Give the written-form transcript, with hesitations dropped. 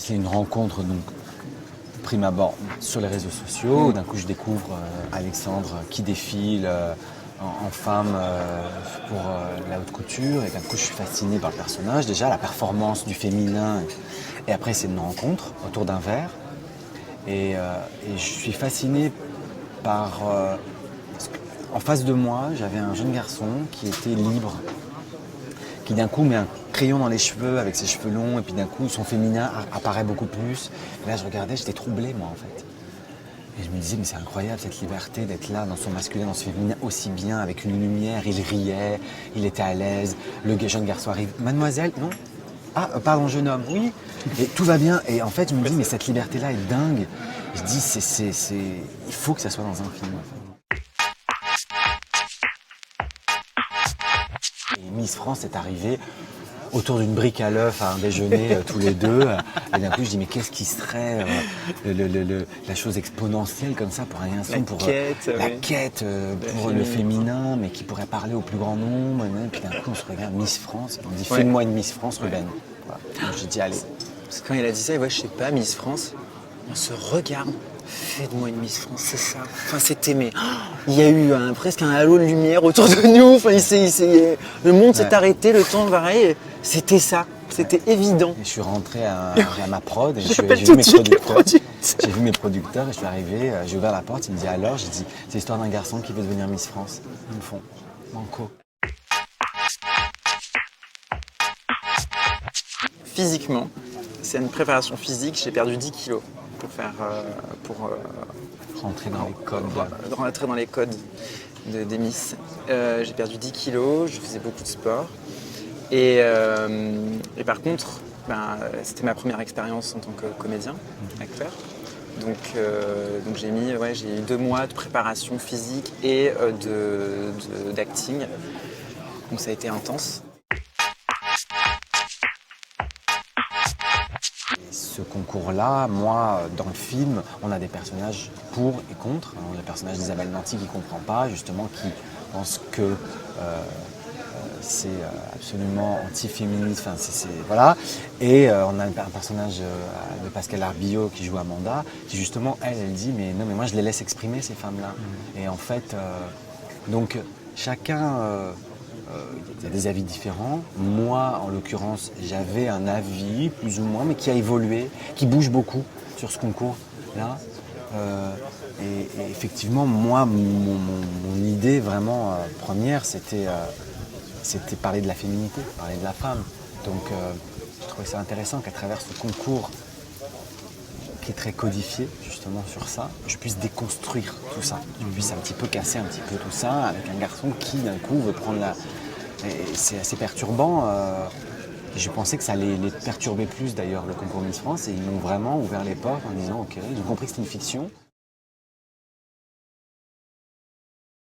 c'est une rencontre donc prime abord sur les réseaux sociaux. D'un coup, je découvre Alexandre qui défile en femme pour la haute couture. Et d'un coup, je suis fasciné par le personnage. Déjà, la performance du féminin. Et après, c'est une rencontre autour d'un verre. Et je suis fasciné par... en face de moi, j'avais un jeune garçon qui était libre, qui d'un coup met un crayon dans les cheveux avec ses cheveux longs, et puis d'un coup son féminin apparaît beaucoup plus. Et là je regardais, j'étais troublé moi en fait. Et je me disais mais c'est incroyable cette liberté d'être là dans son masculin, dans son féminin aussi bien, avec une lumière, il riait, il était à l'aise, le jeune garçon arrive, mademoiselle, non? Ah pardon jeune homme, oui. Et tout va bien, et en fait je me dis mais cette liberté là est dingue. Je dis il faut que ça soit dans un film en fait. Et Miss France est arrivée autour d'une brique à l'œuf à un déjeuner tous les deux. Et d'un coup, je dis, mais qu'est-ce qui serait la chose exponentielle comme ça pour un garçon, pour la quête pour le féminin, mais qui pourrait parler au plus grand nombre. Et puis d'un coup, on se regarde Miss France. On dit, fais-moi une Miss France, Ruben. Voilà. Donc, j'ai dit, allez. Parce que quand il a dit ça, ouais, je sais pas, Miss France, on se regarde. Fais-moi une Miss France, c'est ça. Enfin, c'était, mais il y a eu presque un halo de lumière autour de nous. Enfin, le monde s'est arrêté, le temps pareil. C'était ça, c'était évident. Et je suis rentré à ma prod et j'ai vu mes producteurs. J'ai vu mes producteurs et je suis arrivé, j'ai ouvert la porte, il me dit alors, j'ai dit c'est l'histoire d'un garçon qui veut devenir Miss France. Ils me font banco. Physiquement, c'est une préparation physique, j'ai perdu 10 kilos pour rentrer dans les codes. Rentrer dans les codes des Miss. J'ai perdu 10 kilos, je faisais beaucoup de sport. Et par contre, c'était ma première expérience en tant que comédien, acteur. Donc j'ai eu 2 mois de préparation physique et d'acting. Donc ça a été intense. Ce concours-là, moi, dans le film, on a des personnages pour et contre. On a le personnage d'Isabelle Nanty qui ne comprend pas, justement, qui pense que c'est absolument anti-féministe. Enfin, voilà. Et on a un personnage de Pascal Arbillot qui joue Amanda, qui justement, elle dit mais non, mais moi je les laisse exprimer ces femmes-là. Et en fait, donc chacun, il y a des avis différents. Moi, en l'occurrence, j'avais un avis plus ou moins, mais qui a évolué, qui bouge beaucoup sur ce concours-là. Et effectivement, moi, mon idée vraiment première, c'était parler de la féminité, parler de la femme. Donc je trouvais ça intéressant qu'à travers ce concours qui est très codifié justement sur ça, je puisse déconstruire tout ça. Je puisse un petit peu casser un petit peu tout ça avec un garçon qui d'un coup veut prendre la... Et c'est assez perturbant. Et je pensais que ça allait les perturber plus d'ailleurs le concours Miss France et ils m'ont vraiment ouvert les portes en disant ok, j'ai compris que c'était une fiction.